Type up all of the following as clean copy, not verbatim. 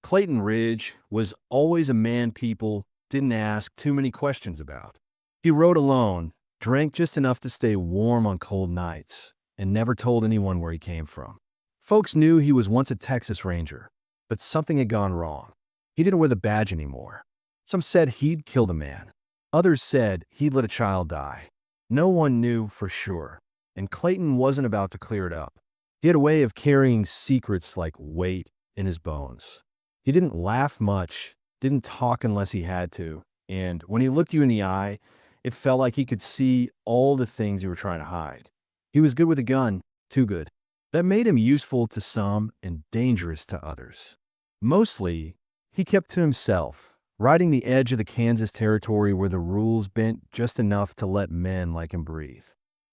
Clayton Ridge was always a man people didn't ask too many questions about. He rode alone, drank just enough to stay warm on cold nights, and never told anyone where he came from. Folks knew he was once a Texas Ranger, but something had gone wrong. He didn't wear the badge anymore. Some said he'd killed a man. Others said he'd let a child die. No one knew for sure, and Clayton wasn't about to clear it up. He had a way of carrying secrets like weight in his bones. He didn't laugh much, didn't talk unless he had to, and when he looked you in the eye, it felt like he could see all the things you were trying to hide. He was good with a gun, too good. That made him useful to some and dangerous to others. Mostly, he kept to himself, riding the edge of the Kansas territory where the rules bent just enough to let men like him breathe.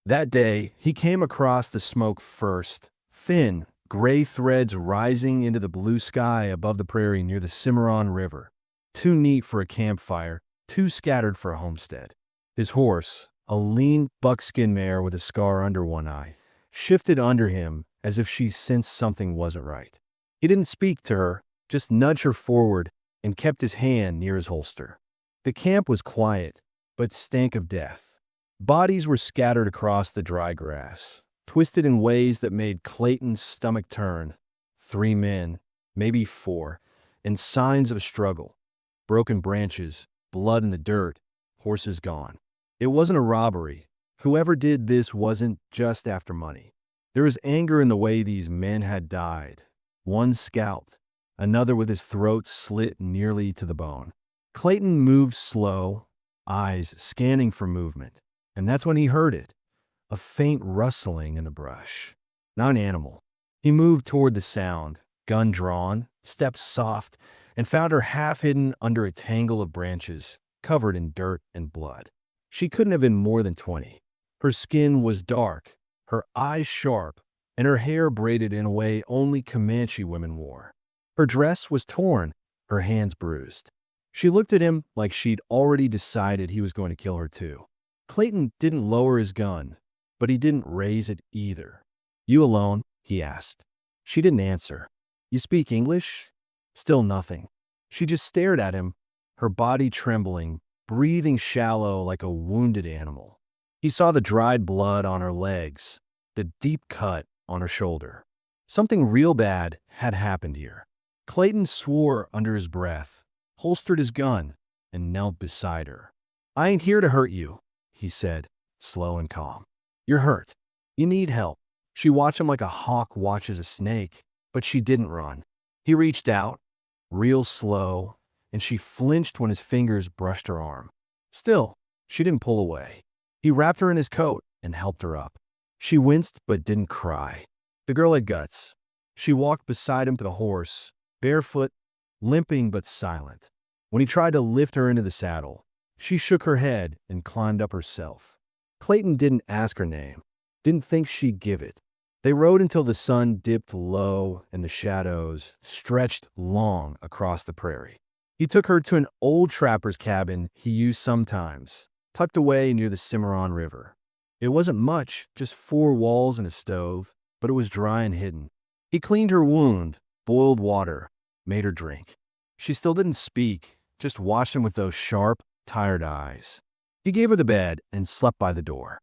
That day, he came across the smoke first, thin, gray threads rising into the blue sky above the prairie near the Cimarron River. Too neat for a campfire, too scattered for a homestead. His horse, a lean buckskin mare with a scar under one eye, shifted under him as if she sensed something wasn't right. He didn't speak to her, just nudged her forward and kept his hand near his holster. The camp was quiet, but stank of death. Bodies were scattered across the dry grass, twisted in ways that made Clayton's stomach turn. 3 men, maybe 4, and signs of a struggle. Broken branches, blood in the dirt, horses gone. It wasn't a robbery. Whoever did this wasn't just after money. There was anger in the way these men had died. One scalped, another with his throat slit nearly to the bone. Clayton moved slow, eyes scanning for movement, and that's when he heard it. A faint rustling in the brush. Not an animal. He moved toward the sound, gun drawn, stepped soft, and found her half hidden under a tangle of branches, covered in dirt and blood. She couldn't have been more than 20. Her skin was dark, her eyes sharp, and her hair braided in a way only Comanche women wore. Her dress was torn, her hands bruised. She looked at him like she'd already decided he was going to kill her too. Clayton didn't lower his gun, but he didn't raise it either. "You alone?" he asked. She didn't answer. "You speak English?" Still nothing. She just stared at him, her body trembling, breathing shallow like a wounded animal. He saw the dried blood on her legs, the deep cut on her shoulder. Something real bad had happened here. Clayton swore under his breath, holstered his gun, and knelt beside her. "I ain't here to hurt you," he said, slow and calm. "You're hurt. You need help." She watched him like a hawk watches a snake, but she didn't run. He reached out, real slow, and she flinched when his fingers brushed her arm. Still, she didn't pull away. He wrapped her in his coat and helped her up. She winced but didn't cry. The girl had guts. She walked beside him to the horse, barefoot, limping but silent. When he tried to lift her into the saddle, she shook her head and climbed up herself. Clayton didn't ask her name, didn't think she'd give it. They rode until the sun dipped low and the shadows stretched long across the prairie. He took her to an old trapper's cabin he used sometimes, tucked away near the Cimarron River. It wasn't much, just 4 walls and a stove, but it was dry and hidden. He cleaned her wound, boiled water, made her drink. She still didn't speak, just watched him with those sharp, tired eyes. He gave her the bed and slept by the door.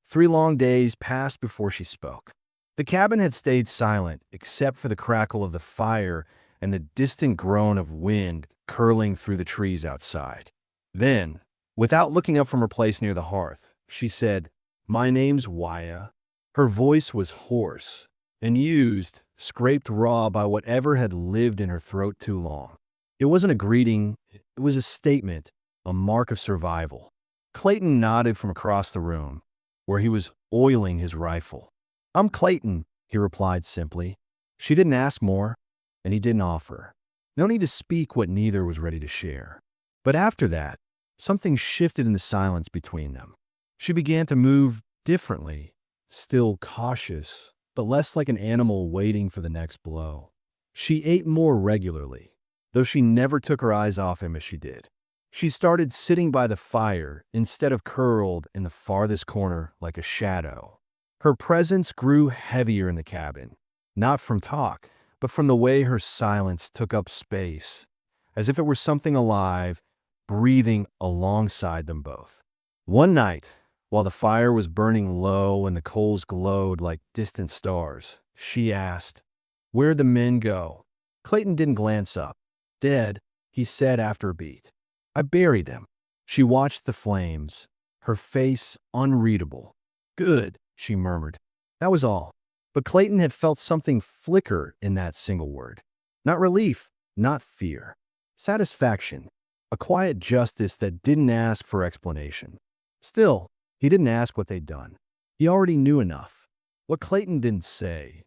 3 long days passed before she spoke. The cabin had stayed silent except for the crackle of the fire and the distant groan of wind curling through the trees outside. Then, without looking up from her place near the hearth, she said, "My name's Waya." Her voice was hoarse and used, scraped raw by whatever had lived in her throat too long. It wasn't a greeting, it was a statement, a mark of survival. Clayton nodded from across the room, where he was oiling his rifle. "I'm Clayton," he replied simply. She didn't ask more, and he didn't offer. No need to speak what neither was ready to share. But after that, something shifted in the silence between them. She began to move differently, still cautious, but less like an animal waiting for the next blow. She ate more regularly, though she never took her eyes off him as she did. She started sitting by the fire instead of curled in the farthest corner like a shadow. Her presence grew heavier in the cabin, not from talk, but from the way her silence took up space, as if it were something alive, breathing alongside them both. One night, while the fire was burning low and the coals glowed like distant stars, she asked, "Where'd the men go?" Clayton didn't glance up. "Dead," he said after a beat. "I buried them." She watched the flames, her face unreadable. "Good," she murmured. That was all. But Clayton had felt something flicker in that single word. Not relief, not fear. Satisfaction. A quiet justice that didn't ask for explanation. Still, he didn't ask what they'd done. He already knew enough. What Clayton didn't say,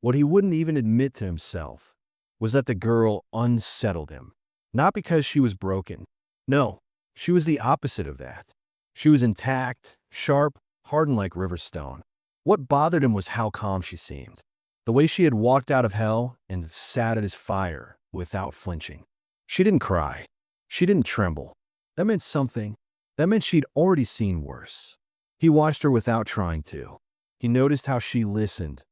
what he wouldn't even admit to himself, was that the girl unsettled him. Not because she was broken. No, she was the opposite of that. She was intact, sharp, hardened like river stone. What bothered him was how calm she seemed. The way she had walked out of hell and sat at his fire without flinching. She didn't cry. She didn't tremble. That meant something. That meant she'd already seen worse. He watched her without trying to. He noticed how she listened.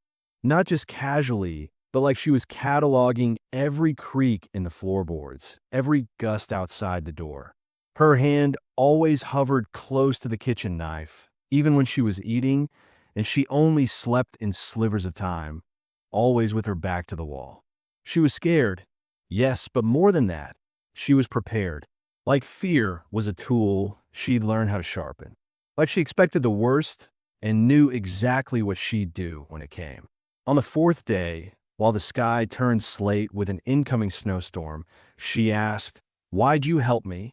Not just casually, but like she was cataloging every creak in the floorboards, every gust outside the door. Her hand always hovered close to the kitchen knife, even when she was eating, and she only slept in slivers of time, always with her back to the wall. She was scared, yes, but more than that, she was prepared. Like fear was a tool she'd learned how to sharpen. Like she expected the worst and knew exactly what she'd do when it came. On the fourth day, while the sky turned slate with an incoming snowstorm, she asked, "Why'd you help me?"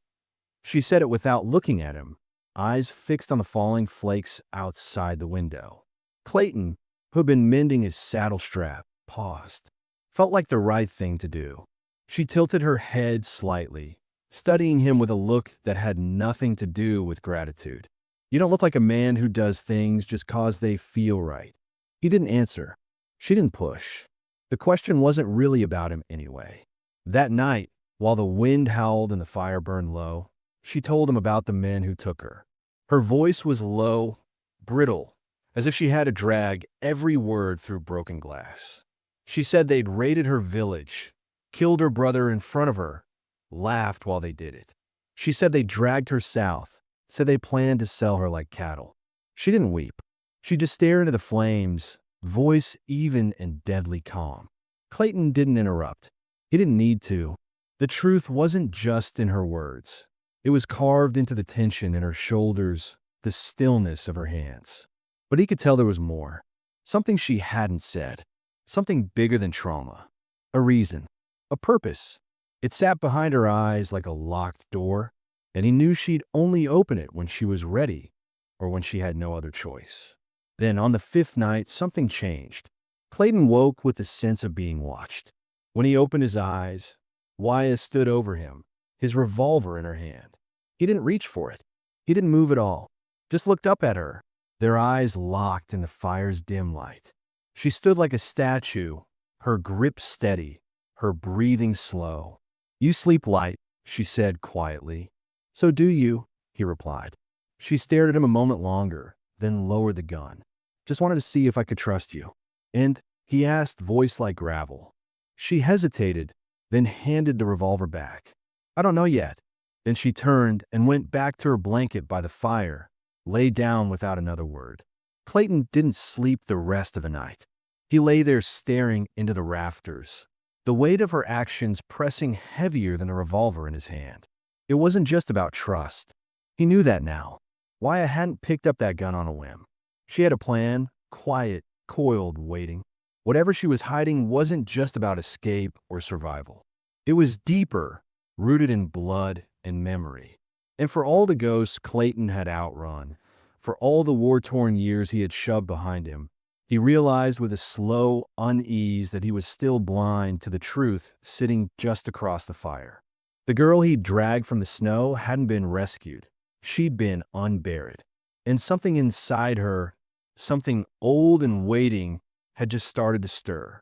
She said it without looking at him, eyes fixed on the falling flakes outside the window. Clayton, who had been mending his saddle strap, paused. Felt like the right thing to do. She tilted her head slightly, studying him with a look that had nothing to do with gratitude. "You don't look like a man who does things just 'cause they feel right." He didn't answer. She didn't push. The question wasn't really about him anyway. That night, while the wind howled and the fire burned low, she told him about the men who took her. Her voice was low, brittle, as if she had to drag every word through broken glass. She said they'd raided her village, killed her brother in front of her, laughed while they did it. She said they dragged her south, said they planned to sell her like cattle. She didn't weep. She just stared into the flames, voice even and deadly calm. Clayton didn't interrupt. He didn't need to. The truth wasn't just in her words. It was carved into the tension in her shoulders, the stillness of her hands. But he could tell there was more. Something she hadn't said. Something bigger than trauma. A reason. A purpose. It sat behind her eyes like a locked door, and he knew she'd only open it when she was ready or when she had no other choice. Then, on the fifth night, something changed. Clayton woke with the sense of being watched. When he opened his eyes, Wyatt stood over him, his revolver in her hand. He didn't reach for it. He didn't move at all. Just looked up at her, their eyes locked in the fire's dim light. She stood like a statue, her grip steady, her breathing slow. "You sleep light," she said quietly. "So do you," he replied. She stared at him a moment longer, then lowered the gun. "Just wanted to see if I could trust you." "And?" he asked, voice like gravel. She hesitated, then handed the revolver back. "I don't know yet." Then she turned and went back to her blanket by the fire, lay down without another word. Clayton didn't sleep the rest of the night. He lay there staring into the rafters, the weight of her actions pressing heavier than the revolver in his hand. It wasn't just about trust. He knew that now. Wyatt hadn't picked up that gun on a whim. She had a plan, quiet, coiled, waiting. Whatever she was hiding wasn't just about escape or survival. It was deeper, rooted in blood and memory. And for all the ghosts Clayton had outrun, for all the war-torn years he had shoved behind him, he realized with a slow unease that he was still blind to the truth sitting just across the fire. The girl he'd dragged from the snow hadn't been rescued. She'd been unburied. And something inside her, something old and waiting, had just started to stir.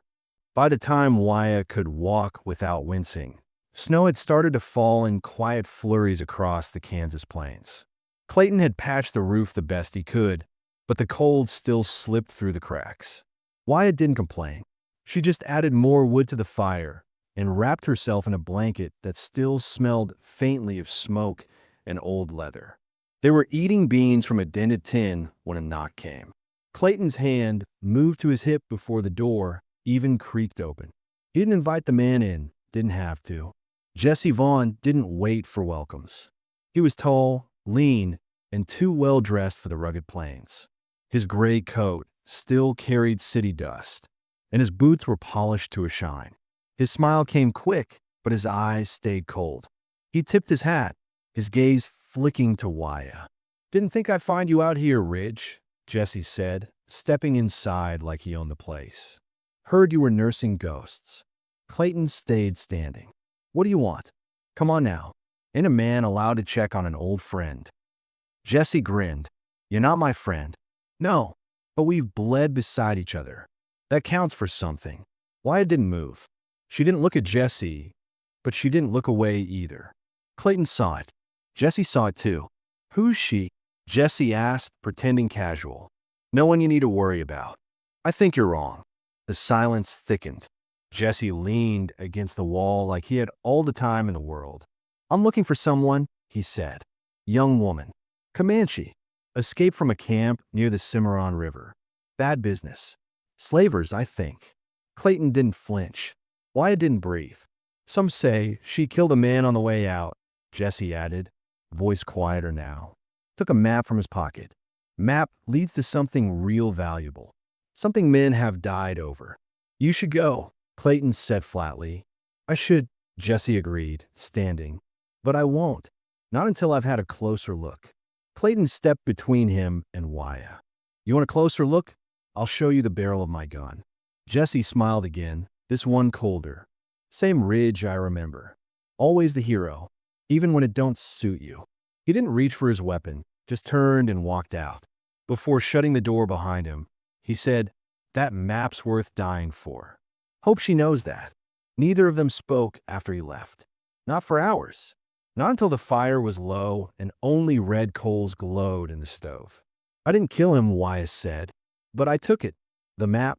By the time Wyatt could walk without wincing, snow had started to fall in quiet flurries across the Kansas plains. Clayton had patched the roof the best he could, but the cold still slipped through the cracks. Wyatt didn't complain. She just added more wood to the fire and wrapped herself in a blanket that still smelled faintly of smoke and old leather. They were eating beans from a dented tin when a knock came. Clayton's hand moved to his hip before the door even creaked open. He didn't invite the man in, didn't have to. Jesse Vaughn didn't wait for welcomes. He was tall, lean, and too well dressed for the rugged plains. His gray coat still carried city dust, and his boots were polished to a shine. His smile came quick, but his eyes stayed cold. He tipped his hat, his gaze flicking to Wyatt. "Didn't think I'd find you out here, Ridge," Jesse said, stepping inside like he owned the place. "Heard you were nursing ghosts." Clayton stayed standing. "What do you want?" "Come on now. Ain't a man allowed to check on an old friend?" Jesse grinned. "You're not my friend." "No, but we've bled beside each other. That counts for something." Wyatt didn't move. She didn't look at Jesse, but she didn't look away either. Clayton saw it. Jesse saw it too. "Who's she?" Jesse asked, pretending casual. "No one you need to worry about." "I think you're wrong." The silence thickened. Jesse leaned against the wall like he had all the time in the world. "I'm looking for someone," he said. "Young woman. Comanche. Escaped from a camp near the Cimarron River. Bad business. Slavers, I think." Clayton didn't flinch. Wyatt didn't breathe. "Some say she killed a man on the way out," Jesse added, voice quieter now. Took a map from his pocket. "Map leads to something real valuable. Something men have died over." "You should go," Clayton said flatly. "I should," Jesse agreed, standing. "But I won't. Not until I've had a closer look." Clayton stepped between him and Wyatt. "You want a closer look? I'll show you the barrel of my gun." Jesse smiled again, this one colder. "Same Ridge I remember. Always the hero, even when it don't suit you." He didn't reach for his weapon, just turned and walked out. Before shutting the door behind him, he said, "That map's worth dying for. Hope she knows that." Neither of them spoke after he left. Not for hours. Not until the fire was low and only red coals glowed in the stove. "I didn't kill him," Wyatt said, "but I took it." "The map?"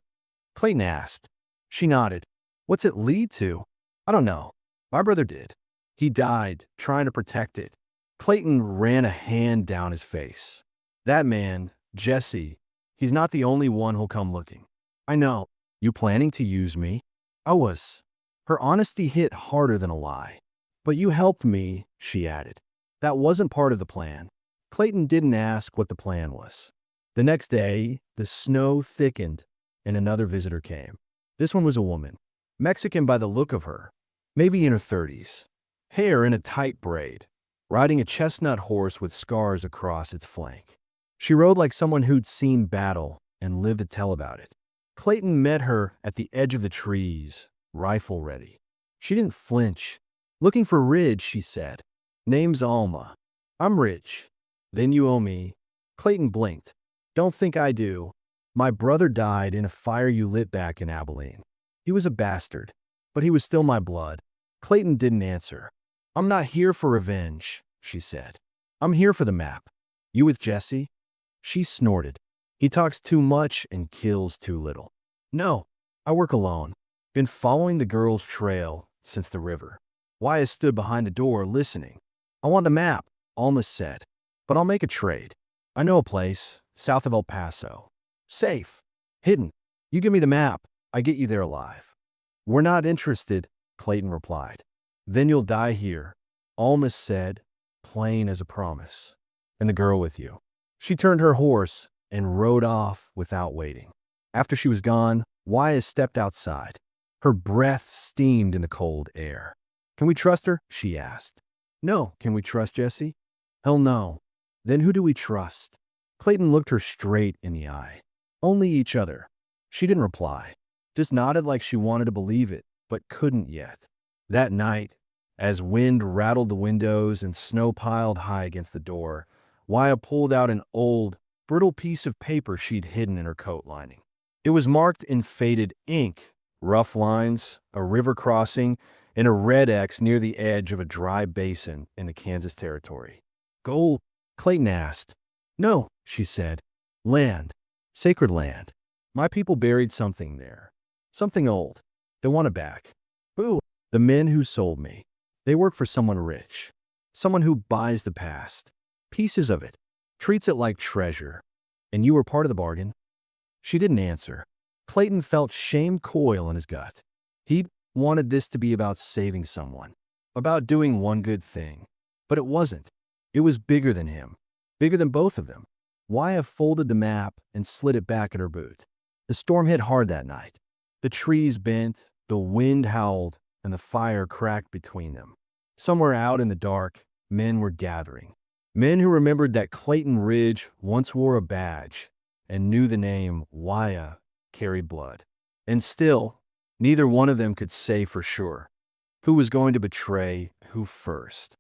Clayton asked. She nodded. "What's it lead to?" "I don't know. My brother did. He died trying to protect it." Clayton ran a hand down his face. "That man, Jesse, he's not the only one who'll come looking." "I know. You planning to use me?" "I was." Her honesty hit harder than a lie. "But you helped me," she added. "That wasn't part of the plan." Clayton didn't ask what the plan was. The next day, the snow thickened and another visitor came. This one was a woman. Mexican by the look of her. Maybe in her 30s. Hair in a tight braid. Riding a chestnut horse with scars across its flank. She rode like someone who'd seen battle and lived to tell about it. Clayton met her at the edge of the trees, rifle ready. She didn't flinch. "Looking for Ridge," she said. "Name's Alma." "I'm Ridge." "Then you owe me." Clayton blinked. "Don't think I do. My brother died in a fire you lit back in Abilene. He was a bastard, but he was still my blood." Clayton didn't answer. "I'm not here for revenge," she said. "I'm here for the map." "You with Jesse?" She snorted. "He talks too much and kills too little." "No, I work alone. Been following the girl's trail since the river." Wyatt stood behind the door listening. "I want the map," Alma said, "but I'll make a trade. I know a place, south of El Paso. Safe. Hidden. You give me the map, I get you there alive." "We're not interested," Clayton replied. "Then you'll die here," Alma said, plain as a promise. "And the girl with you." She turned her horse and rode off without waiting. After she was gone, Wyatt stepped outside. Her breath steamed in the cold air. "Can we trust her?" she asked. "No. Can we trust Jesse?" "Hell no." "Then who do we trust?" Clayton looked her straight in the eye. "Only each other." She didn't reply, just nodded like she wanted to believe it, but couldn't yet. That night, as wind rattled the windows and snow piled high against the door, Wyatt pulled out an old, brittle piece of paper she'd hidden in her coat lining. It was marked in faded ink, rough lines, a river crossing, and a red X near the edge of a dry basin in the Kansas Territory. "Gold?" Clayton asked. "No," she said. "Land. Sacred land. My people buried something there. Something old. They want it back. Who? The men who sold me. They work for someone rich. Someone who buys the past. Pieces of it. Treats it like treasure. And you were part of the bargain? She didn't answer. Clayton felt shame coil in his gut. He wanted this to be about saving someone. About doing one good thing. But it wasn't. It was bigger than him. Bigger than both of them. Wyatt folded the map and slid it back in her boot. The storm hit hard that night. The trees bent, the wind howled, and the fire cracked between them. Somewhere out in the dark, men were gathering. Men who remembered that Clayton Ridge once wore a badge and knew the name Wyatt carried blood. And still, neither one of them could say for sure who was going to betray who first.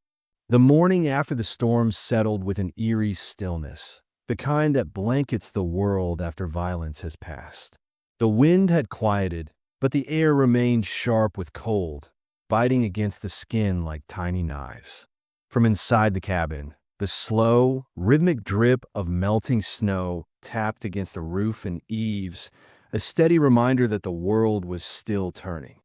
The morning after the storm settled with an eerie stillness, the kind that blankets the world after violence has passed. The wind had quieted, but the air remained sharp with cold, biting against the skin like tiny knives. From inside the cabin, the slow, rhythmic drip of melting snow tapped against the roof and eaves, a steady reminder that the world was still turning.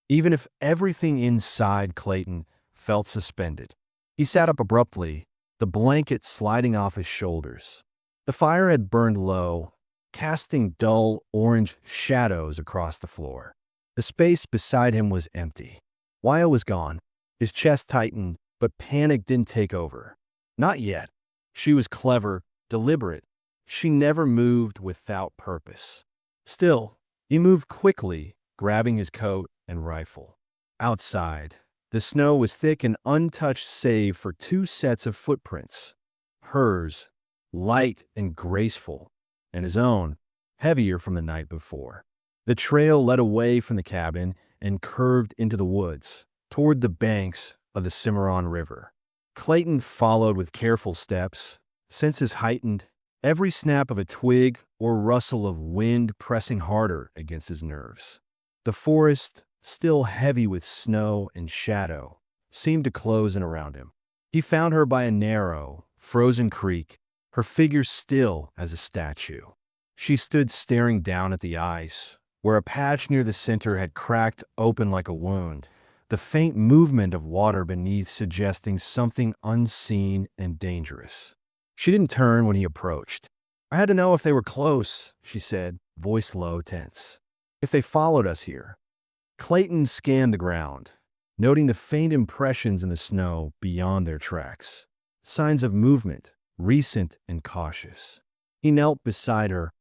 Even if everything inside Clayton felt suspended. He sat up abruptly, the blanket sliding off his shoulders. The fire had burned low, casting dull orange shadows across the floor. The space beside him was empty. Wyatt was gone. His chest tightened, but panic didn't take over. Not yet. She was clever, deliberate. She never moved without purpose. Still, he moved quickly, grabbing his coat and rifle. Outside, the snow was thick and untouched save for two sets of footprints. Hers, light and graceful, and his own, heavier from the night before. The trail led away from the cabin and curved into the woods, toward the banks of the Cimarron River. Clayton followed with careful steps, senses heightened, every snap of a twig or rustle of wind pressing harder against his nerves. The forest, still heavy with snow and shadow, seemed to close in around him. He found her by a narrow, frozen creek, her figure still as a statue. She stood staring down at the ice, where a patch near the center had cracked open like a wound, the faint movement of water beneath suggesting something unseen and dangerous. She didn't turn when he approached. "I had to know if they were close," she said, voice low, tense. "If they followed us here." Clayton scanned the ground, noting the faint impressions in the snow beyond their tracks. Signs of movement, recent and cautious. He knelt beside her,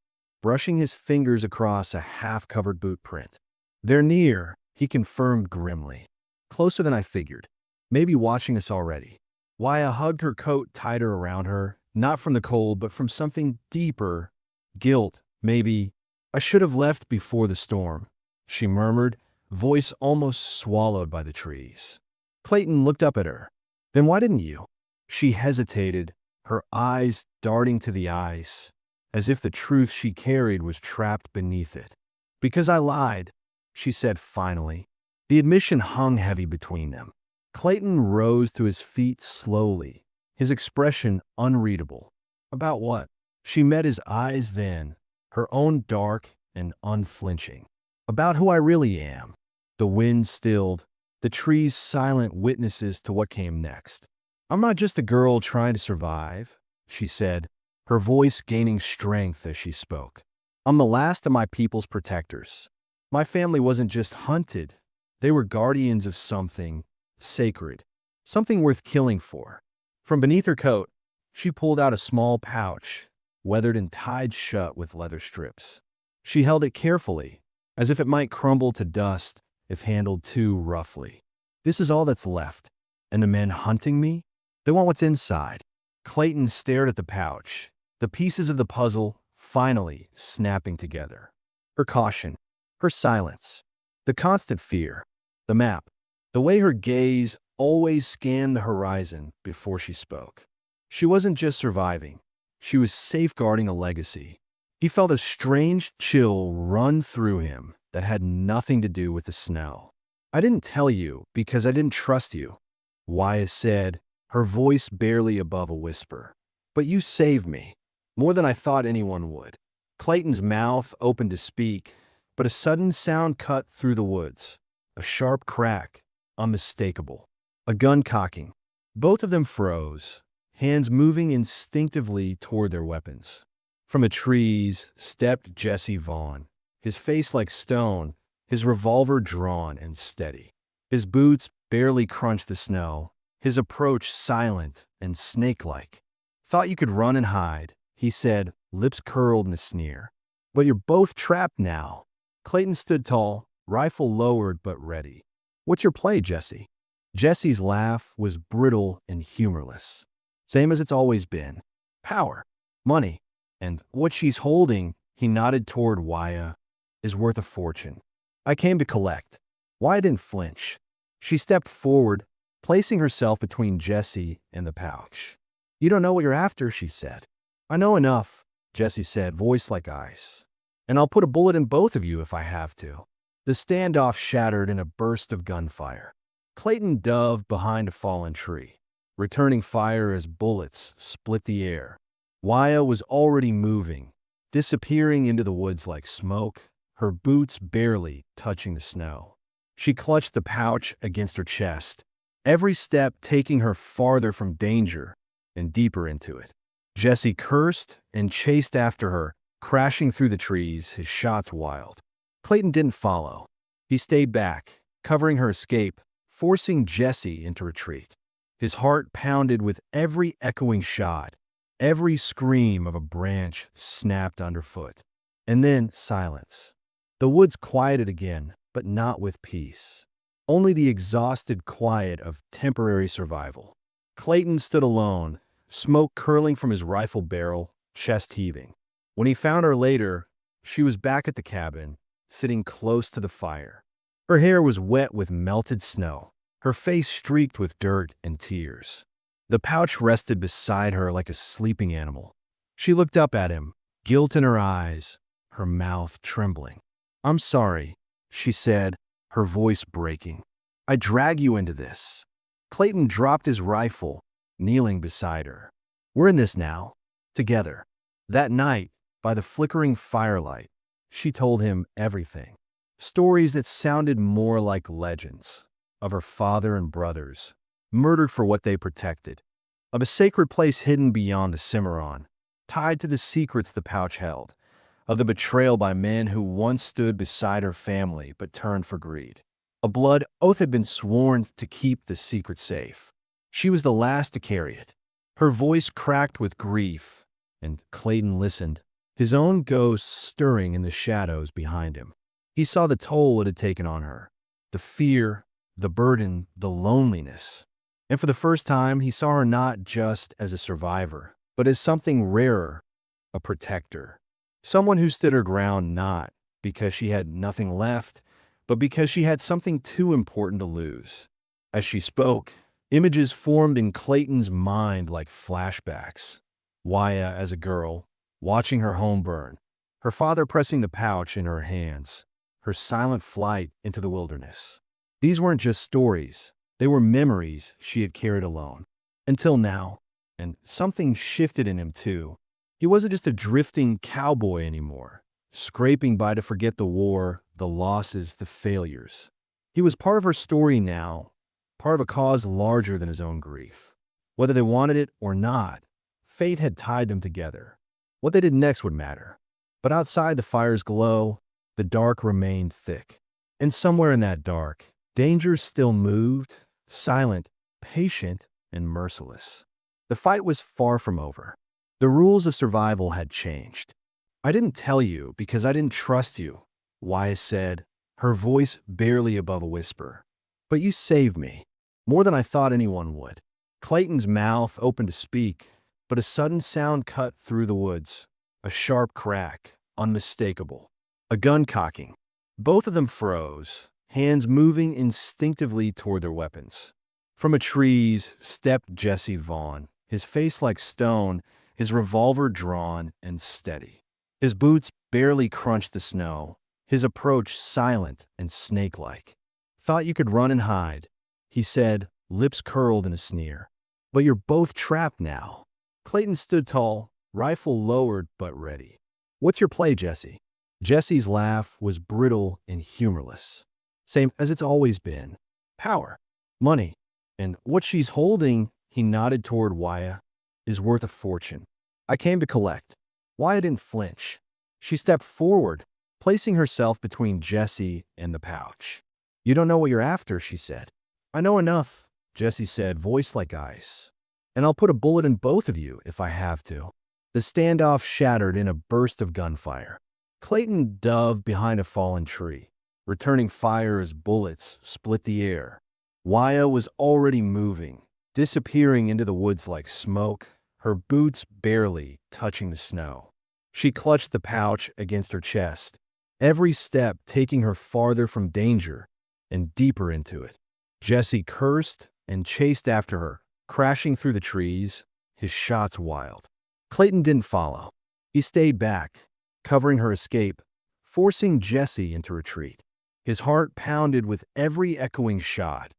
brushing his fingers across a half-covered boot print. "They're near," he confirmed grimly. "Closer than I figured. Maybe watching us already." Wyatt hugged her coat tighter around her, not from the cold, but from something deeper. Guilt, maybe. "I should have left before the storm," she murmured, voice almost swallowed by the trees. Clayton looked up at her. "Then why didn't you?" She hesitated, her eyes darting to the ice, as if the truth she carried was trapped beneath it. "Because I lied," she said finally. The admission hung heavy between them. Clayton rose to his feet slowly, his expression unreadable. "About what?" She met his eyes then, her own dark and unflinching. "About who I really am." The wind stilled, the trees silent witnesses to what came next. "I'm not just a girl trying to survive," she said, her voice gaining strength as she spoke. "I'm the last of my people's protectors. My family wasn't just hunted. They were guardians of something sacred, something worth killing for." From beneath her coat, she pulled out a small pouch, weathered and tied shut with leather strips. She held it carefully, as if it might crumble to dust if handled too roughly. "This is all that's left. And the men hunting me? They want what's inside." Clayton stared at the pouch, the pieces of the puzzle finally snapping together. Her caution, her silence, the constant fear, the map, the way her gaze always scanned the horizon before she spoke. She wasn't just surviving, she was safeguarding a legacy. He felt a strange chill run through him that had nothing to do with the snow. "I didn't tell you because I didn't trust you," Wyatt said, her voice barely above a whisper. "But you saved me, more than I thought anyone would." Clayton's mouth opened to speak, but a sudden sound cut through the woods. A sharp crack, unmistakable. A gun cocking. Both of them froze, hands moving instinctively toward their weapons. From the trees stepped Jesse Vaughn, his face like stone, his revolver drawn and steady. His boots barely crunched the snow, his approach silent and snake-like. "Thought you could run and hide," he said, lips curled in a sneer. "But you're both trapped now." Clayton stood tall, rifle lowered but ready. "What's your play, Jesse?" Jesse's laugh was brittle and humorless. "Same as it's always been. Power, money, and what she's holding," he nodded toward Waya, "is worth a fortune. I came to collect." Waya didn't flinch. She stepped forward, placing herself between Jesse and the pouch. "You don't know what you're after," she said. "I know enough," Jesse said, voice like ice. "And I'll put a bullet in both of you if I have to." The standoff shattered in a burst of gunfire. Clayton dove behind a fallen tree, returning fire as bullets split the air. Waya was already moving, disappearing into the woods like smoke, her boots barely touching the snow. She clutched the pouch against her chest, every step taking her farther from danger and deeper into it. Jesse cursed and chased after her, crashing through the trees, his shots wild. Clayton didn't follow. He stayed back, covering her escape, forcing Jesse into retreat. His heart pounded with every echoing shot, every scream of a branch snapped underfoot. And then silence. The woods quieted again, but not with peace. Only the exhausted quiet of temporary survival. Clayton stood alone, smoke curling from his rifle barrel, chest heaving. When he found her later, she was back at the cabin, sitting close to the fire. Her hair was wet with melted snow, her face streaked with dirt and tears. The pouch rested beside her like a sleeping animal. She looked up at him, guilt in her eyes, her mouth trembling. "I'm sorry," she said, her voice breaking. "I drag you into this." Clayton dropped his rifle, kneeling beside her. "We're in this now, together." That night, by the flickering firelight, she told him everything. Stories that sounded more like legends, of her father and brothers, murdered for what they protected, of a sacred place hidden beyond the Cimarron, tied to the secrets the pouch held, of the betrayal by men who once stood beside her family but turned for greed. A blood oath had been sworn to keep the secret safe. She was the last to carry it. Her voice cracked with grief, and Clayton listened, his own ghost stirring in the shadows behind him. He saw the toll it had taken on her, the fear, the burden, the loneliness. And for the first time, he saw her not just as a survivor, but as something rarer, a protector. Someone who stood her ground not because she had nothing left, but because she had something too important to lose. As she spoke, images formed in Clayton's mind like flashbacks. Waya as a girl, watching her home burn, her father pressing the pouch in her hands, her silent flight into the wilderness. These weren't just stories, they were memories she had carried alone. Until now, and something shifted in him too. He wasn't just a drifting cowboy anymore, scraping by to forget the war, the losses, the failures. He was part of her story now, part of a cause larger than his own grief. Whether they wanted it or not, fate had tied them together. What they did next would matter. But outside the fire's glow, the dark remained thick. And somewhere in that dark, danger still moved, silent, patient, and merciless. The fight was far from over. The rules of survival had changed. "I didn't tell you because I didn't trust you," Wyatt said, her voice barely above a whisper. "But you saved me, more than I thought anyone would." Clayton's mouth opened to speak, but a sudden sound cut through the woods. A sharp crack, unmistakable. A gun cocking. Both of them froze, hands moving instinctively toward their weapons. From the trees stepped Jesse Vaughn, his face like stone, his revolver drawn and steady. His boots barely crunched the snow, his approach silent and snake-like. "Thought you could run and hide," he said, lips curled in a sneer. "But you're both trapped now." Clayton stood tall, rifle lowered but ready. "What's your play, Jesse?" Jesse's laugh was brittle and humorless, same as it's always been. Power, money, and what she's holding, he nodded toward Waya, is worth a fortune. I came to collect. Waya didn't flinch. She stepped forward, placing herself between Jesse and the pouch. You don't know what you're after, she said. I know enough, Jesse said, voice like ice. And I'll put a bullet in both of you if I have to. The standoff shattered in a burst of gunfire. Clayton dove behind a fallen tree, returning fire as bullets split the air. Waya was already moving, disappearing into the woods like smoke, her boots barely touching the snow. She clutched the pouch against her chest, every step taking her farther from danger and deeper into it. Jesse cursed and chased after her, crashing through the trees, his shots wild. Clayton didn't follow. He stayed back, covering her escape, forcing Jesse into retreat. His heart pounded with every echoing shot.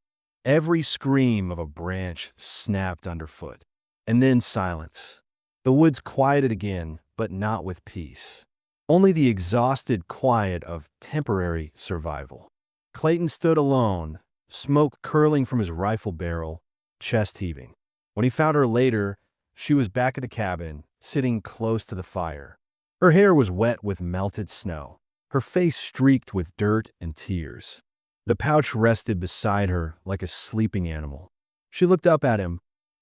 Every scream of a branch snapped underfoot. And then silence. The woods quieted again, but not with peace. Only the exhausted quiet of temporary survival. Clayton stood alone, smoke curling from his rifle barrel, chest heaving. When he found her later, she was back at the cabin, sitting close to the fire. Her hair was wet with melted snow, her face streaked with dirt and tears. The pouch rested beside her like a sleeping animal. She looked up at him,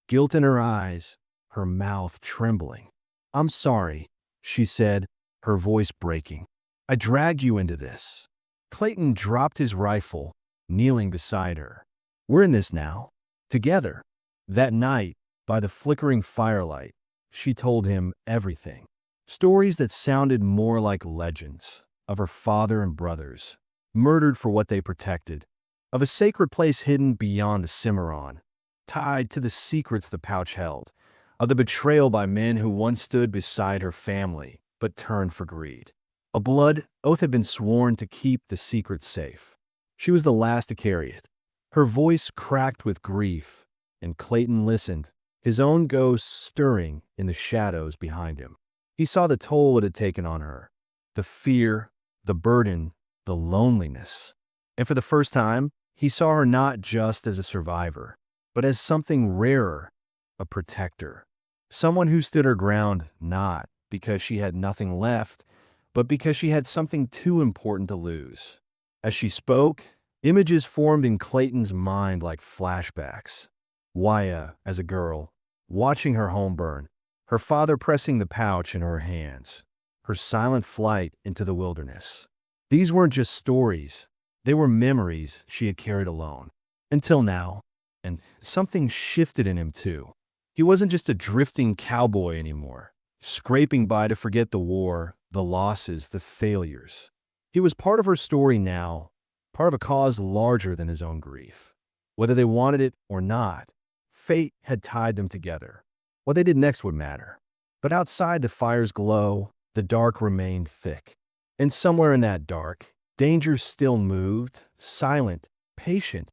guilt in her eyes, her mouth trembling. I'm sorry, she said, her voice breaking. I dragged you into this. Clayton dropped his rifle, kneeling beside her. We're in this now, together. That night, by the flickering firelight, she told him everything. Stories that sounded more like legends, of her father and brothers, murdered for what they protected, of a sacred place hidden beyond the Cimarron, tied to the secrets the pouch held, of the betrayal by men who once stood beside her family, but turned for greed. A blood oath had been sworn to keep the secret safe. She was the last to carry it. Her voice cracked with grief, and Clayton listened, his own ghost stirring in the shadows behind him. He saw the toll it had taken on her, the fear, the burden, the loneliness. And for the first time, he saw her not just as a survivor, but as something rarer, a protector. Someone who stood her ground not because she had nothing left, but because she had something too important to lose. As she spoke, images formed in Clayton's mind like flashbacks. Waya, as a girl, watching her home burn, her father pressing the pouch in her hands, her silent flight into the wilderness. These weren't just stories, they were memories she had carried alone. Until now, and something shifted in him too. He wasn't just a drifting cowboy anymore, scraping by to forget the war, the losses, the failures. He was part of her story now, part of a cause larger than his own grief. Whether they wanted it or not, fate had tied them together. What they did next would matter. But outside the fire's glow, the dark remained thick. And somewhere in that dark, danger still moved, silent, patient,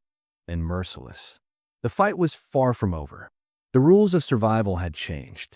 and merciless. The fight was far from over. The rules of survival had changed.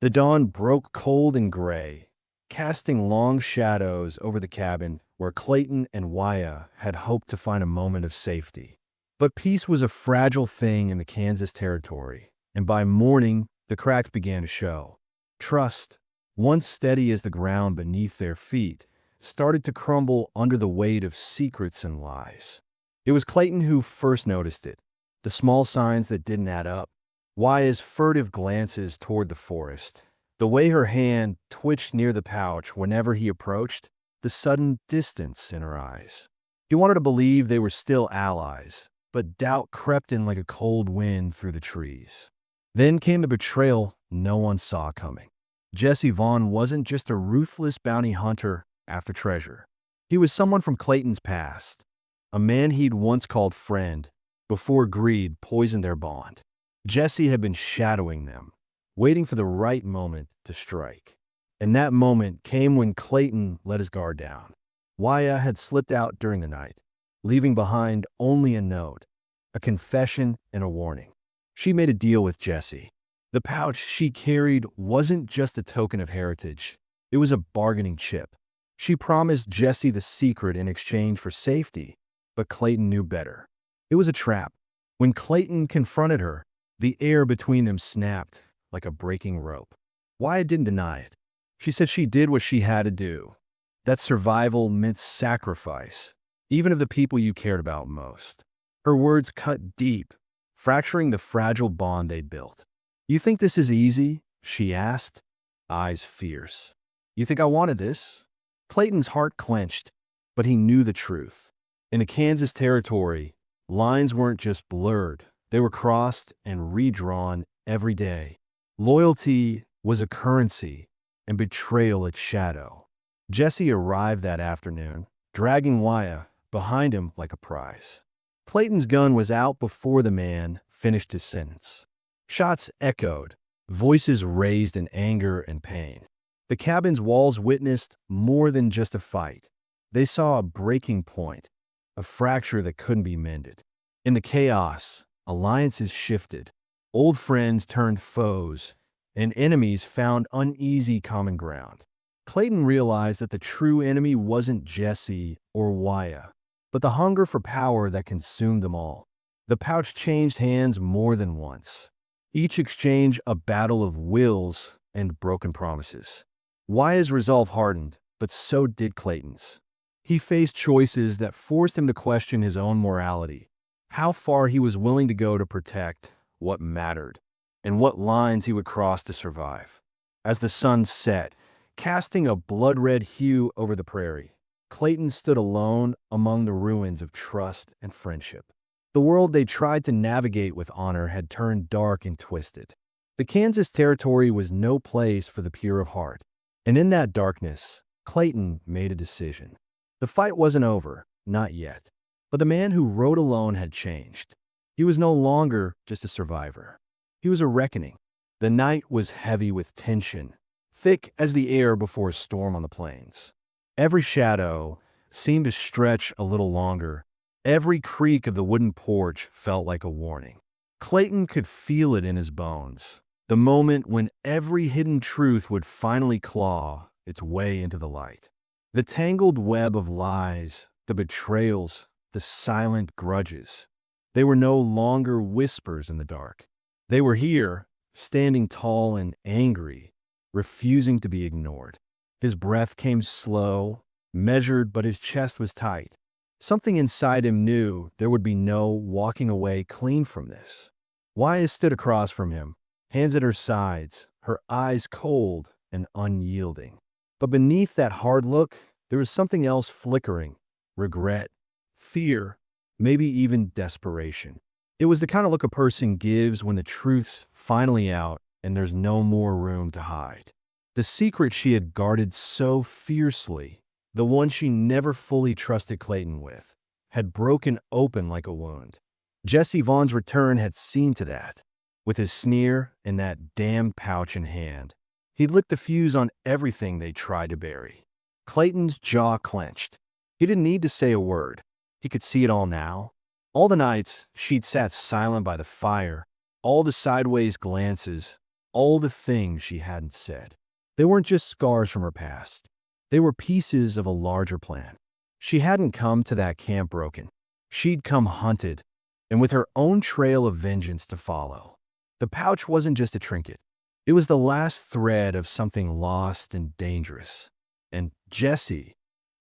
The dawn broke cold and gray, casting long shadows over the cabin where Clayton and Waya had hoped to find a moment of safety. But peace was a fragile thing in the Kansas territory, and by morning, the cracks began to show. Trust, once steady as the ground beneath their feet, started to crumble under the weight of secrets and lies. It was Clayton who first noticed it, the small signs that didn't add up. Waya's furtive glances toward the forest, the way her hand twitched near the pouch whenever he approached, the sudden distance in her eyes. He wanted to believe they were still allies, but doubt crept in like a cold wind through the trees. Then came the betrayal no one saw coming. Jesse Vaughn wasn't just a ruthless bounty hunter after treasure. He was someone from Clayton's past, a man he'd once called friend, before greed poisoned their bond. Jesse had been shadowing them, waiting for the right moment to strike. And that moment came when Clayton let his guard down. Waya had slipped out during the night, leaving behind only a note, a confession and a warning. She made a deal with Jesse. The pouch she carried wasn't just a token of heritage. It was a bargaining chip. She promised Jesse the secret in exchange for safety, but Clayton knew better. It was a trap. When Clayton confronted her, the air between them snapped like a breaking rope. Wyatt didn't deny it. She said she did what she had to do. That survival meant sacrifice, even of the people you cared about most. Her words cut deep, fracturing the fragile bond they'd built. "You think this is easy?" she asked, eyes fierce. "You think I wanted this?" Clayton's heart clenched, but he knew the truth. In the Kansas territory, lines weren't just blurred, they were crossed and redrawn every day. Loyalty was a currency, and betrayal its shadow. Jesse arrived that afternoon, dragging Wyatt behind him like a prize. Clayton's gun was out before the man finished his sentence. Shots echoed, voices raised in anger and pain. The cabin's walls witnessed more than just a fight. They saw a breaking point, a fracture that couldn't be mended. In the chaos, alliances shifted. Old friends turned foes, and enemies found uneasy common ground. Clayton realized that the true enemy wasn't Jesse or Wyatt, but the hunger for power that consumed them all. The pouch changed hands more than once, each exchange a battle of wills and broken promises. Wyatt's resolve hardened, but so did Clayton's. He faced choices that forced him to question his own morality, how far he was willing to go to protect what mattered, and what lines he would cross to survive. As the sun set, casting a blood-red hue over the prairie, Clayton stood alone among the ruins of trust and friendship. The world they tried to navigate with honor had turned dark and twisted. The Kansas territory was no place for the pure of heart. And in that darkness, Clayton made a decision. The fight wasn't over, not yet. But the man who rode alone had changed. He was no longer just a survivor. He was a reckoning. The night was heavy with tension, thick as the air before a storm on the plains. Every shadow seemed to stretch a little longer. Every creak of the wooden porch felt like a warning. Clayton could feel it in his bones. The moment when every hidden truth would finally claw its way into the light. The tangled web of lies, the betrayals, the silent grudges. They were no longer whispers in the dark. They were here, standing tall and angry, refusing to be ignored. His breath came slow, measured, but his chest was tight. Something inside him knew there would be no walking away clean from this. Wyatt stood across from him, hands at her sides, her eyes cold and unyielding. But beneath that hard look, there was something else flickering: regret, fear, maybe even desperation. It was the kind of look a person gives when the truth's finally out and there's no more room to hide. The secret she had guarded so fiercely, the one she never fully trusted Clayton with, had broken open like a wound. Jesse Vaughn's return had seen to that. With his sneer and that damned pouch in hand, he'd lit the fuse on everything they tried to bury. Clayton's jaw clenched. He didn't need to say a word. He could see it all now. All the nights she'd sat silent by the fire, all the sideways glances, all the things she hadn't said. They weren't just scars from her past. They were pieces of a larger plan. She hadn't come to that camp broken. She'd come hunted, and with her own trail of vengeance to follow. The pouch wasn't just a trinket. It was the last thread of something lost and dangerous. And Jesse,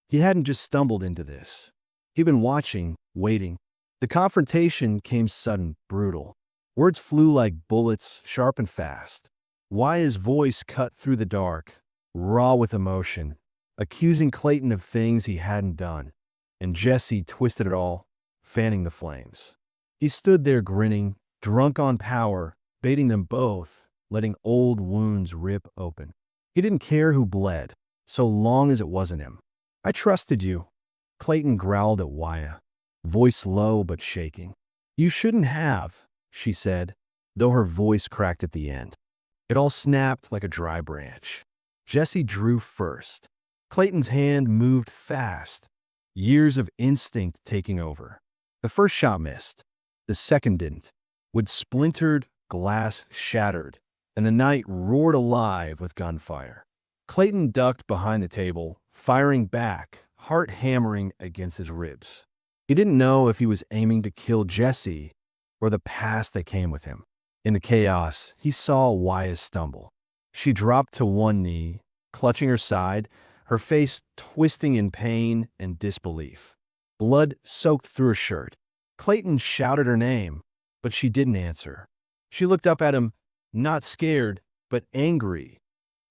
he hadn't just stumbled into this. He'd been watching, waiting. The confrontation came sudden, brutal. Words flew like bullets, sharp and fast. Wyatt's voice cut through the dark, raw with emotion, accusing Clayton of things he hadn't done. And Jesse twisted it all, fanning the flames. He stood there grinning, drunk on power, baiting them both, letting old wounds rip open. He didn't care who bled, so long as it wasn't him. "I trusted you," Clayton growled at Wyatt, voice low but shaking. "You shouldn't have," she said, though her voice cracked at the end. It all snapped like a dry branch. Jesse drew first. Clayton's hand moved fast, years of instinct taking over. The first shot missed. The second didn't. Wood splintered, glass shattered, and the night roared alive with gunfire. Clayton ducked behind the table, firing back, heart hammering against his ribs. He didn't know if he was aiming to kill Jesse or the past that came with him. In the chaos, he saw Wyatt stumble. She dropped to one knee, clutching her side, her face twisting in pain and disbelief. Blood soaked through her shirt. Clayton shouted her name, but she didn't answer. She looked up at him, not scared, but angry.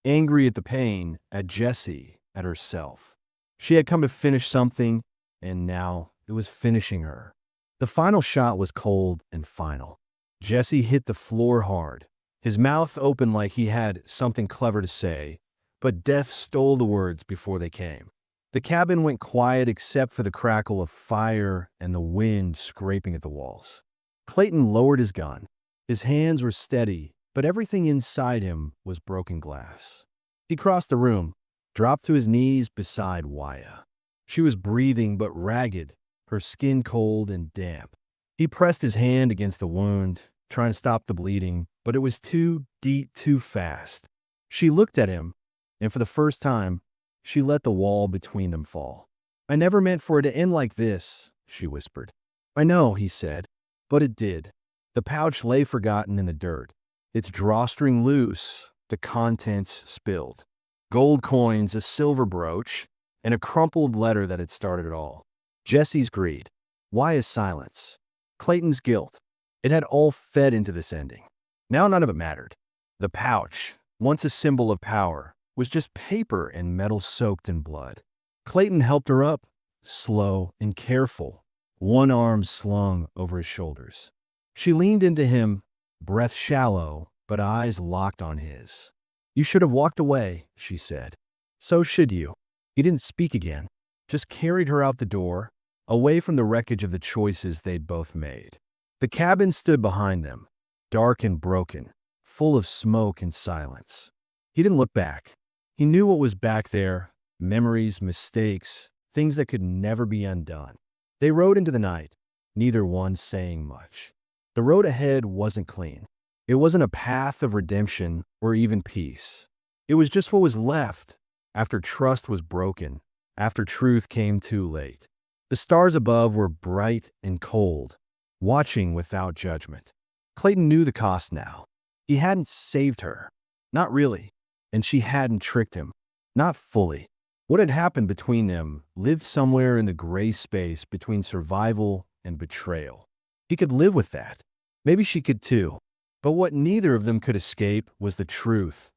Angry at the pain, at Jesse, at herself. She had come to finish something, and now it was finishing her. The final shot was cold and final. Jesse hit the floor hard, his mouth open like he had something clever to say, but death stole the words before they came. The cabin went quiet except for the crackle of fire and the wind scraping at the walls. Clayton lowered his gun. His hands were steady, but everything inside him was broken glass. He crossed the room, dropped to his knees beside Waya. She was breathing but ragged, her skin cold and damp. He pressed his hand against the wound, trying to stop the bleeding, but it was too deep, too fast. She looked at him, and for the first time, she let the wall between them fall. "I never meant for it to end like this," she whispered. "I know," he said, but it did. The pouch lay forgotten in the dirt, its drawstring loose, the contents spilled. Gold coins, a silver brooch, and a crumpled letter that had started it all. Jesse's greed. Wya's silence. Clayton's guilt. It had all fed into this ending. Now none of it mattered. The pouch, once a symbol of power, was just paper and metal soaked in blood. Clayton helped her up, slow and careful, one arm slung over his shoulders. She leaned into him, breath shallow, but eyes locked on his. "You should have walked away," she said. "So should you." He didn't speak again, just carried her out the door, away from the wreckage of the choices they'd both made. The cabin stood behind them, dark and broken, full of smoke and silence. He didn't look back. He knew what was back there, memories, mistakes, things that could never be undone. They rode into the night, neither one saying much. The road ahead wasn't clean. It wasn't a path of redemption or even peace. It was just what was left after trust was broken, after truth came too late. The stars above were bright and cold, watching without judgment. Clayton knew the cost now. He hadn't saved her. Not really. And she hadn't tricked him. Not fully. What had happened between them lived somewhere in the gray space between survival and betrayal. He could live with that. Maybe she could too. But what neither of them could escape was the truth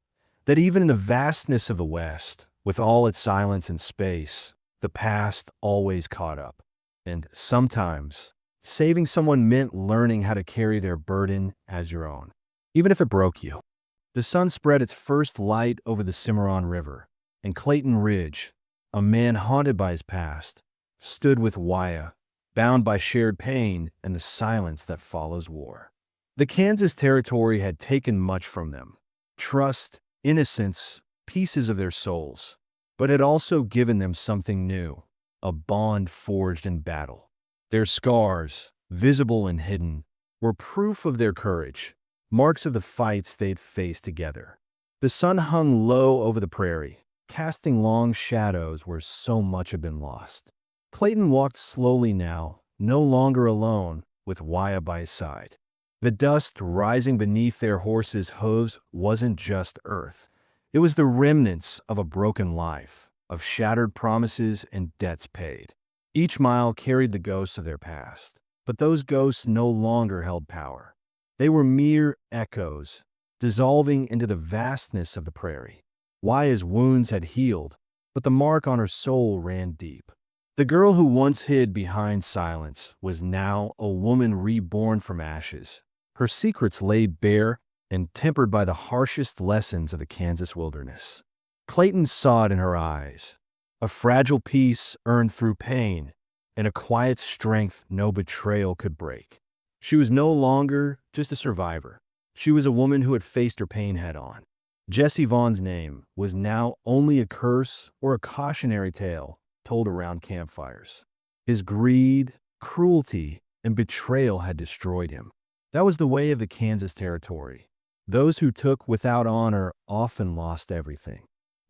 that even in the vastness of the West, with all its silence and space, the past always caught up. And sometimes, saving someone meant learning how to carry their burden as your own, even if it broke you. The sun spread its first light over the Cimarron River, and Clayton Ridge, a man haunted by his past, stood with Waya, bound by shared pain and the silence that follows war. The Kansas Territory had taken much from them: trust, innocence, pieces of their souls, but had also given them something new, a bond forged in battle. Their scars, visible and hidden, were proof of their courage, marks of the fights they'd faced together. The sun hung low over the prairie, casting long shadows where so much had been lost. Clayton walked slowly now, no longer alone, with Waya by his side. The dust rising beneath their horses' hooves wasn't just earth. It was the remnants of a broken life, of shattered promises and debts paid. Each mile carried the ghosts of their past, but those ghosts no longer held power. They were mere echoes, dissolving into the vastness of the prairie. Waya's wounds had healed, but the mark on her soul ran deep. The girl who once hid behind silence was now a woman reborn from ashes, her secrets laid bare and tempered by the harshest lessons of the Kansas wilderness. Clayton saw it in her eyes, a fragile peace earned through pain and a quiet strength no betrayal could break. She was no longer just a survivor. She was a woman who had faced her pain head-on. Jesse Vaughn's name was now only a curse or a cautionary tale told around campfires. His greed, cruelty, and betrayal had destroyed him. That was the way of the Kansas Territory. Those who took without honor often lost everything.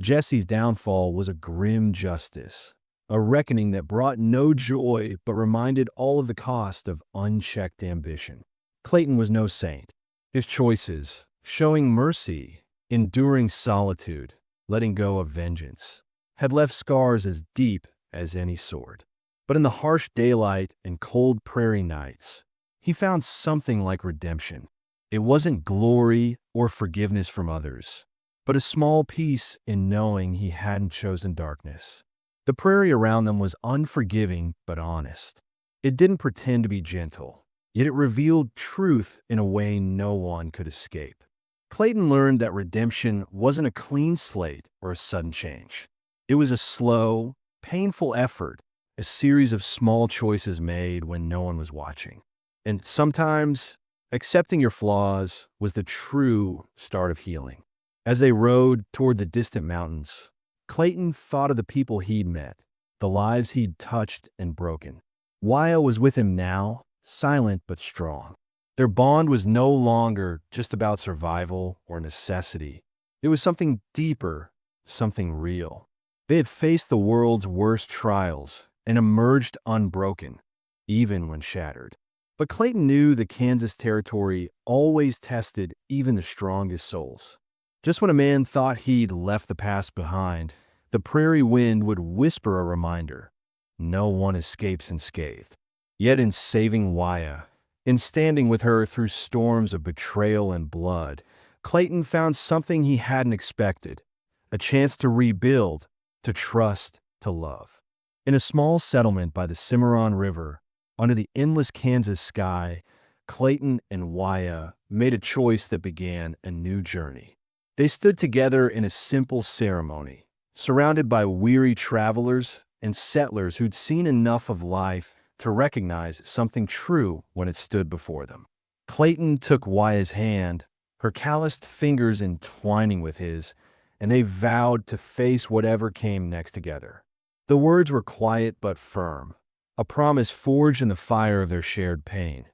Jesse's downfall was a grim justice, a reckoning that brought no joy but reminded all of the cost of unchecked ambition. Clayton was no saint. His choices, showing mercy, enduring solitude, letting go of vengeance, had left scars as deep as any sword. But in the harsh daylight and cold prairie nights, he found something like redemption. It wasn't glory or forgiveness from others, but a small peace in knowing he hadn't chosen darkness. The prairie around them was unforgiving but honest. It didn't pretend to be gentle, yet it revealed truth in a way no one could escape. Clayton learned that redemption wasn't a clean slate or a sudden change. It was a slow, painful effort, a series of small choices made when no one was watching. And sometimes, accepting your flaws was the true start of healing. As they rode toward the distant mountains, Clayton thought of the people he'd met, the lives he'd touched and broken. Wyatt was with him now, silent but strong. Their bond was no longer just about survival or necessity. It was something deeper, something real. They had faced the world's worst trials and emerged unbroken, even when shattered. But Clayton knew the Kansas Territory always tested even the strongest souls. Just when a man thought he'd left the past behind, the prairie wind would whisper a reminder. No one escapes unscathed. Yet in saving Wyatt, in standing with her through storms of betrayal and blood, Clayton found something he hadn't expected, a chance to rebuild, to trust, to love. In a small settlement by the Cimarron River, under the endless Kansas sky, Clayton and Wyatt made a choice that began a new journey. They stood together in a simple ceremony, surrounded by weary travelers and settlers who'd seen enough of life to recognize something true when it stood before them. Clayton took Wyatt's hand, her calloused fingers entwining with his, and they vowed to face whatever came next together. The words were quiet but firm, a promise forged in the fire of their shared pain,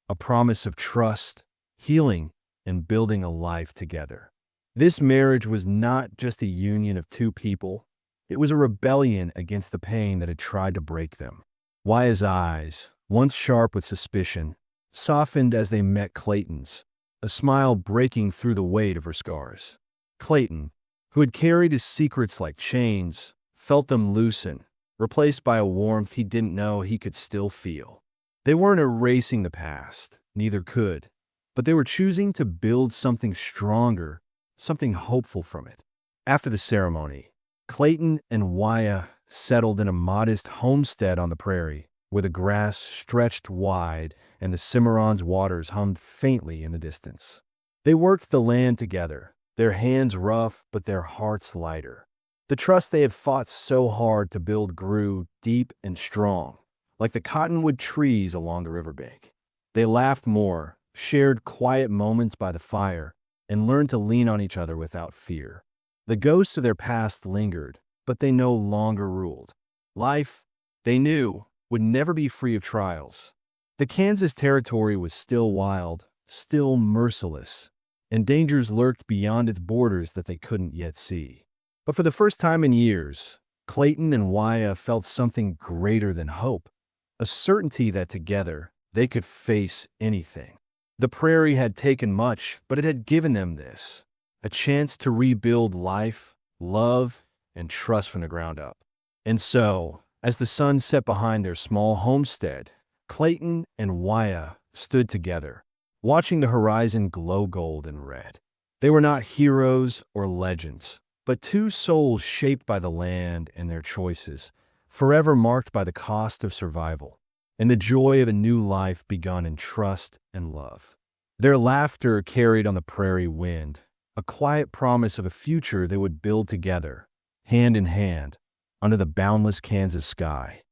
a promise of trust, healing, and building a life together. This marriage was not just a union of two people, it was a rebellion against the pain that had tried to break them. Wyatt's eyes, once sharp with suspicion, softened as they met Clayton's, a smile breaking through the weight of her scars. Clayton, who had carried his secrets like chains, felt them loosen, replaced by a warmth he didn't know he could still feel. They weren't erasing the past, neither could, but they were choosing to build something stronger, something hopeful from it. After the ceremony, Clayton and Wyatt settled in a modest homestead on the prairie, where the grass stretched wide and the Cimarron's waters hummed faintly in the distance. They worked the land together, their hands rough but their hearts lighter. The trust they had fought so hard to build grew deep and strong, like the cottonwood trees along the riverbank. They laughed more, shared quiet moments by the fire, and learned to lean on each other without fear. The ghosts of their past lingered, but they no longer ruled. Life, they knew, would never be free of trials. The Kansas Territory was still wild, still merciless, and dangers lurked beyond its borders that they couldn't yet see. But for the first time in years, Clayton and Wyatt felt something greater than hope, a certainty that together they could face anything. The prairie had taken much, but it had given them this, a chance to rebuild life, love, and trust from the ground up. And so, as the sun set behind their small homestead, Clayton and Wyatt stood together, watching the horizon glow gold and red. They were not heroes or legends, but two souls shaped by the land and their choices, forever marked by the cost of survival and the joy of a new life begun in trust and love. Their laughter carried on the prairie wind, a quiet promise of a future they would build together, hand in hand, under the boundless Kansas sky.